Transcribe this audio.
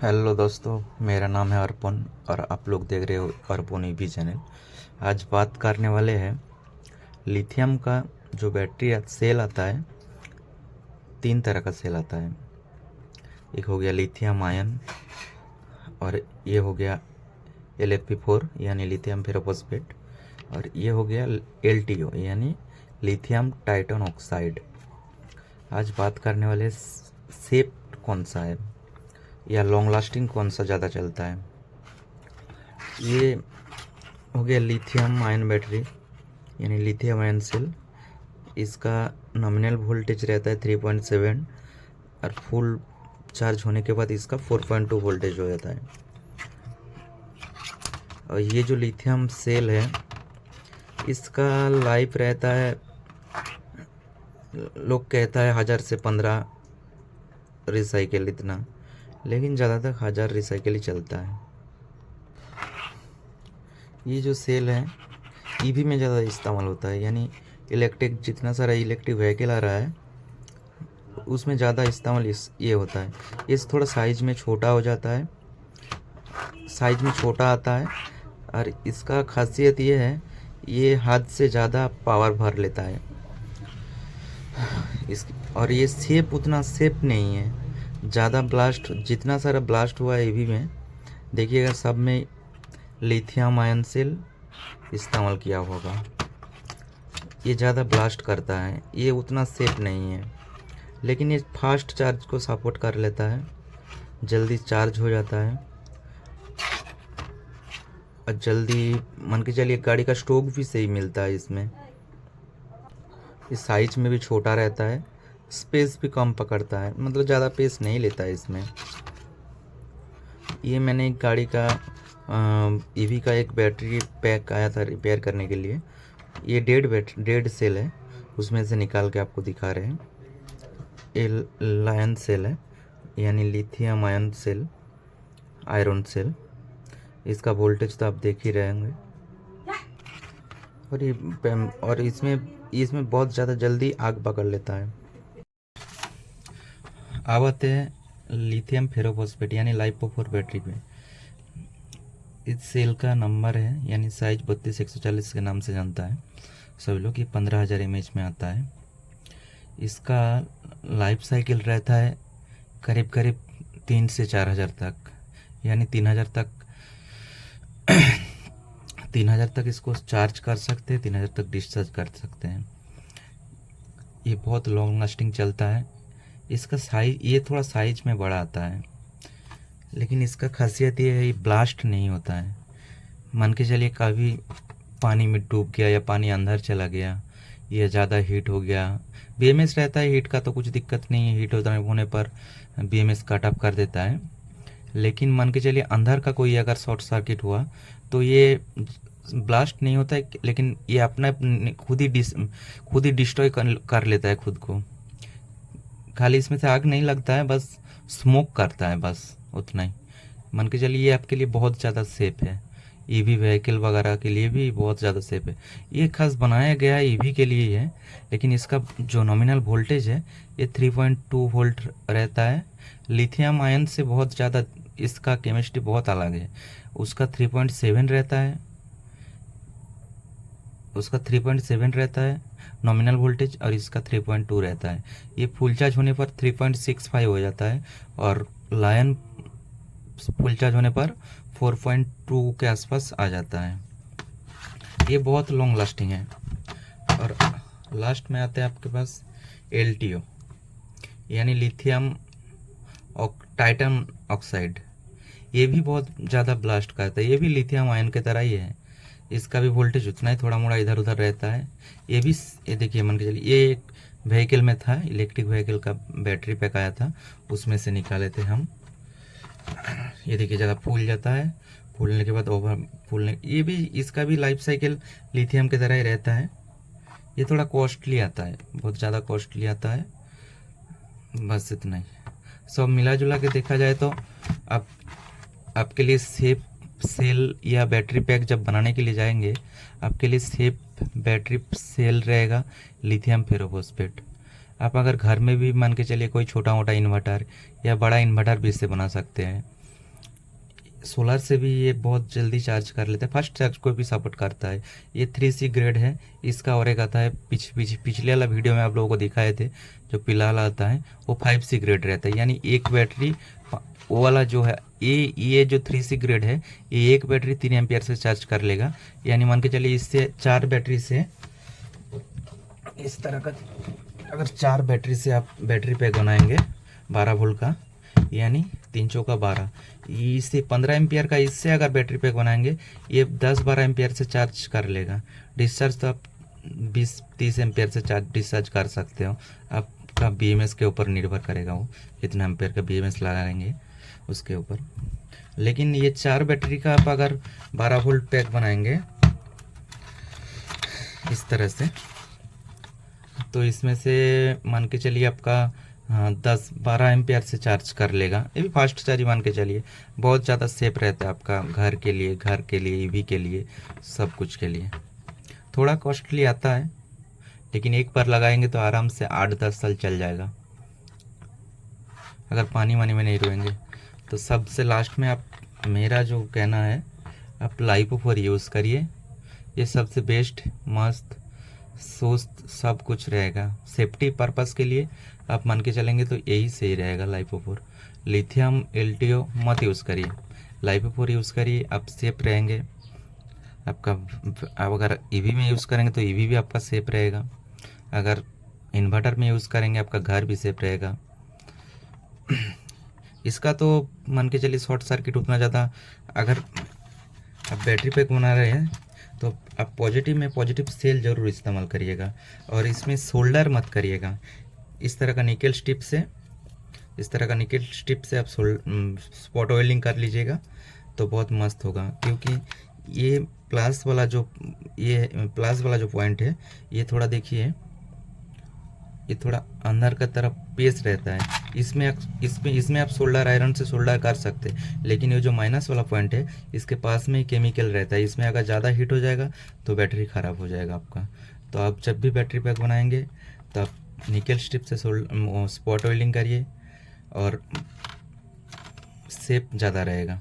Hello दोस्तों, मेरा नाम है अर्पण और आप लोग देख रहे हो अर्पण ईवी चैनल। आज बात करने वाले हैं लिथियम का। जो बैटरी सेल आता है, 3 तरह का सेल आता है। एक हो गया लिथियम आयन और ये हो गया LFP4 यानी लिथियम फेरोफॉस्फेट, और ये हो गया LTO यानी लिथियम टाइटन ऑक्साइड। आज बात करने वाले सेफ कौन सा है या लॉन्ग लास्टिंग कौन सा ज़्यादा चलता है। ये हो गया लिथियम आयन बैटरी यानी लिथियम आयन सेल। इसका नॉमिनल वोल्टेज रहता है 3.7 और फुल चार्ज होने के बाद इसका 4.2 वोल्टेज हो जाता है। और ये जो लिथियम सेल है इसका लाइफ रहता है, लोग कहता है 1000 से 15 रिसाइकिल इतना, लेकिन ज़्यादातर 1000 रिसाइकिल ही चलता है। ये जो सेल है ईवी में ज़्यादा इस्तेमाल होता है, यानी इलेक्ट्रिक जितना सारा इलेक्ट्रिक व्हीकल आ रहा है उसमें ज़्यादा इस्तेमाल ये होता है। ये थोड़ा साइज में छोटा हो जाता है, साइज में छोटा आता है, और इसका खासियत ये है ये हाथ से ज़्यादा पावर भर लेता है और ये सेफ उतना सेफ नहीं है। ज़्यादा ब्लास्ट, जितना सारा ब्लास्ट हुआ है ईवी में देखिएगा सब में लिथियम आयन सेल इस्तेमाल किया होगा। ये ज़्यादा ब्लास्ट करता है, ये उतना सेफ नहीं है, लेकिन ये फास्ट चार्ज को सपोर्ट कर लेता है, जल्दी चार्ज हो जाता है और जल्दी मान के चलिए गाड़ी का स्टॉक भी सही मिलता है इसमें। इस साइज में भी छोटा रहता है, स्पेस भी कम पकड़ता है, मतलब ज़्यादा पेस नहीं लेता है इसमें। ये मैंने एक गाड़ी का ईवी का एक बैटरी पैक आया था रिपेयर करने के लिए। ये डेढ़ सेल है, उसमें से निकाल के आपको दिखा रहे हैं। आयन सेल है यानी lithium ion cell, iron cell. इसका वोल्टेज तो आप देख ही रहे होंगे। और इसमें बहुत ज़्यादा जल्दी आग पकड़ लेता है। अब आते हैं लिथियम फेरोफॉस्फेट यानी लाइपो4 बैटरी पे। इस सेल का नंबर है यानी साइज 32140 के नाम से जानता है सभी लोग। ये 15000 mAh में आता है। इसका लाइफ साइकिल रहता है करीब करीब 3 से 4000 तक, यानी 3000 तक 3000 तक इसको चार्ज कर सकते हैं, 3000 तक डिस्चार्ज कर सकते हैं। ये बहुत लॉन्ग लास्टिंग चलता है। इसका साइज, ये थोड़ा साइज में बड़ा आता है, लेकिन इसका खासियत ये है ये ब्लास्ट नहीं होता है। मान के चलिए कभी पानी में डूब गया या पानी अंदर चला गया या ज़्यादा हीट हो गया, BMS रहता है हीट का तो कुछ दिक्कत नहीं है, हीट होने पर BMS कट ऑफ कर देता है। लेकिन मान के चलिए अंदर का कोई अगर शॉर्ट सर्किट हुआ तो ये ब्लास्ट नहीं होता है, लेकिन ये अपना खुद ही डिस्ट्रॉय कर लेता है खुद को। खाली इसमें से आग नहीं लगता है, बस स्मोक करता है, बस उतना ही। मान के चलिए ये आपके लिए बहुत ज़्यादा सेफ है, ईवी व्हीकल वगैरह के लिए भी बहुत ज़्यादा सेफ है। ये खास बनाया गया है ईवी के लिए ही है, लेकिन इसका जो नॉमिनल वोल्टेज है ये 3.2 वोल्ट रहता है। लिथियम आयन से बहुत ज़्यादा इसका केमिस्ट्री बहुत अलग है। उसका 3.7 रहता है, उसका 3.7 रहता है नॉमिनल वोल्टेज, और इसका 3.2 रहता है। ये फुल चार्ज होने पर 3.65 हो जाता है, और लायन फुल चार्ज होने पर 4.2 के आसपास आ जाता है। ये बहुत लॉन्ग लास्टिंग है। और लास्ट में आते हैं आपके पास LTO यानी लिथियम टाइटन ऑक्साइड। ये भी बहुत ज़्यादा ब्लास्ट करता है, ये भी लिथियम आयन की तरह ही है। इसका भी वोल्टेज उतना ही थोड़ा मोड़ा इधर उधर रहता है। ये देखिए मान के चलिए ये एक व्हीकल में था, इलेक्ट्रिक व्हीकल का बैटरी पैक आया था, उसमें से निकाले थे हम। ये देखिए ज़्यादा फूल जाता है, फूलने के बाद ओवर फूलने, ये भी इसका भी लाइफ साइकिल लिथियम की तरह ही रहता है। ये थोड़ा कॉस्टली आता है, बहुत ज़्यादा कॉस्टली आता है। बस इतना ही। सब मिला जुला के देखा जाए तो आपके लिए सेफ सेल या बैटरी पैक जब बनाने के लिए जाएंगे, आपके लिए सेफ बैटरी सेल रहेगा लिथियम फेरोफॉस्फेट। आप अगर घर में भी मान के चलिए कोई छोटा मोटा इन्वर्टर या बड़ा इन्वर्टर भी इससे बना सकते हैं, सोलर से भी ये बहुत जल्दी चार्ज कर लेता है, फास्ट चार्ज को भी सपोर्ट करता है। ये 3C ग्रेड है। इसका और एक आता है पिछले वाला वीडियो में आप लोगों को दिखाए थे, जो फिलहाल आता है वो 5C ग्रेड रहता है। यानी एक बैटरी, वो वाला जो है ये जो 3C ग्रेड है, ये एक बैटरी 3 एम्पियर से चार्ज कर लेगा। यानी मान के चलिए इससे 4 बैटरी से, इस तरह का अगर 4 बैटरी से आप बैटरी पैक बनाएंगे 12 वोल्ट का, यानी 3 चौका 12, इससे 15 एम्पियर का इससे अगर बैटरी पैक बनाएंगे, ये 10-12 एम्पियर से चार्ज कर लेगा। डिस्चार्ज तो आप 20-30 एम्पियर से चार्ज डिस्चार्ज कर सकते हो। आपका BMS के ऊपर निर्भर करेगा, वो कितना एम्पियर का BMS लगाएंगे उसके ऊपर। लेकिन ये 4 बैटरी का आप अगर 12 वोल्ट पैक बनाएंगे इस तरह से, तो इसमें से मान के चलिए आपका 10-12 एम्पियर से चार्ज कर लेगा। ये भी फास्ट चार्ज मान के चलिए, बहुत ज़्यादा सेफ रहता है आपका घर के लिए EV के लिए, सब कुछ के लिए। थोड़ा कॉस्टली आता है, लेकिन एक बार लगाएंगे तो आराम से 8-10 साल चल जाएगा, अगर पानी वानी में नहीं रोएंगे तो। सबसे लास्ट में आप, मेरा जो कहना है, आप लाइपोफोर यूज़ करिए। ये सबसे बेस्ट, मस्त, सुस्त सब कुछ रहेगा। सेफ्टी पर्पस के लिए आप मान के चलेंगे तो यही सही रहेगा लाइपोफोर। लिथियम LTO मत यूज़ करिए, लाइपोफोर यूज़ करिए, आप सेफ रहेंगे। आपका, आप अगर EV में यूज़ करेंगे तो EV भी आपका सेफ रहेगा। अगर इन्वर्टर में यूज़ करेंगे आपका घर भी सेफ रहेगा। इसका तो मान के चलिए शॉर्ट सर्किट उतना ज़्यादा, अगर आप बैटरी पैक बना रहे हैं तो आप पॉजिटिव में पॉजिटिव सेल ज़रूर इस्तेमाल करिएगा, और इसमें सोल्डर मत करिएगा। इस तरह का निकल स्टिप से आप स्पॉट ऑयलिंग कर लीजिएगा तो बहुत मस्त होगा। क्योंकि ये प्लस वाला जो पॉइंट है, ये थोड़ा देखिए, ये थोड़ा अंदर का तरफ पेस रहता है। इसमें आप सोल्डर आयरन से सोल्डर कर सकते हैं, लेकिन ये जो माइनस वाला पॉइंट है, इसके पास में ही केमिकल रहता है। इसमें अगर ज़्यादा हीट हो जाएगा तो बैटरी ख़राब हो जाएगा आपका। तो आप जब भी बैटरी पैक बनाएंगे तो आप निकल स्ट्रिप से स्पॉट ऑयलिंग करिए, और सेफ ज़्यादा रहेगा।